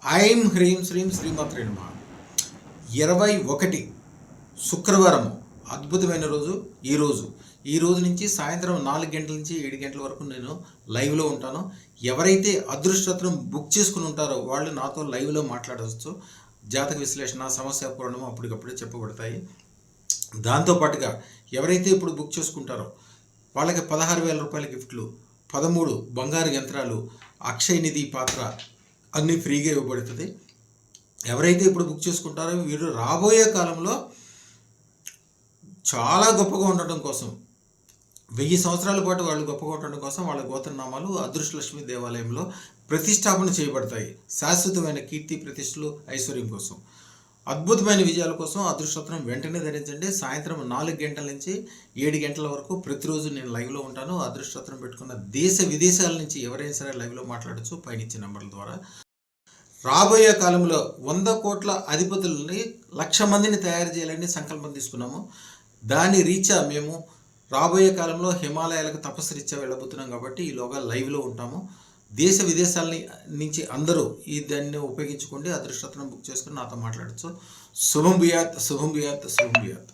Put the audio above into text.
ఐం హ్రీం శ్రీం శ్రీమాత్రే నమః. 21 శుక్రవారం అద్భుతమైన రోజు. ఈ రోజు నుంచి సాయంత్రం 4 గంటల నుంచి 7 గంటల వరకు నేను లైవ్లో ఉంటాను. ఎవరైతే అదృష్టరత్నం బుక్ చేసుకుని ఉంటారో వాళ్ళు నాతో లైవ్లో మాట్లాడవచ్చు. జాతక విశ్లేషణ, సమస్య పూరణం అప్పటికప్పుడే చెప్పబడతాయి. దాంతోపాటుగా ఎవరైతే ఇప్పుడు బుక్ చేసుకుంటారో వాళ్ళకి 16,000 రూపాయల గిఫ్ట్లు, 13 బంగారు యంత్రాలు, అక్షయ నిధి పాత్ర అన్నీ ఫ్రీగా ఇవ్వబడుతుంది. ఎవరైతే ఇప్పుడు బుక్ చేసుకుంటారో వీరు రాబోయే కాలంలో చాలా గొప్పగా ఉండటం కోసం, 1000 సంవత్సరాల పాటు వాళ్ళు గొప్పగా ఉండటం కోసం వాళ్ళ గోత్రనామాలు అదృష్టలక్ష్మి దేవాలయంలో ప్రతిష్టాపన చేయబడతాయి. శాశ్వతమైన కీర్తి, ప్రతిష్టలు, ఐశ్వర్యం కోసం, అద్భుతమైన విజయాల కోసం అదృష్టరత్నం వెంటనే ధరించండి. సాయంత్రం 4 గంటల నుంచి 7 గంటల వరకు ప్రతిరోజు నేను లైవ్లో ఉంటాను. అదృష్టరత్నం పెట్టుకున్న దేశ విదేశాల నుంచి ఎవరైనా సరే లైవ్లో మాట్లాడచ్చు పైనిచ్చే నంబర్ల ద్వారా. రాబోయే కాలంలో 100 కోట్ల అధిపతులని 1,00,000 మందిని తయారు చేయాలని సంకల్పం తీసుకున్నాము. దాని రీత్యా మేము రాబోయే కాలంలో హిమాలయాలకు తపస్సు రీత్యా వెళ్ళబోతున్నాం కాబట్టి ఈలోగా లైవ్లో ఉంటాము. దేశ విదేశాల నుంచి అందరూ దాన్ని ఉపయోగించుకోండి. అదృష్టరత్నం బుక్ చేసుకుని నాతో మాట్లాడచ్చు. శుభం భూయాత్, శుభం భూయాత్, శుభం భూయాత్.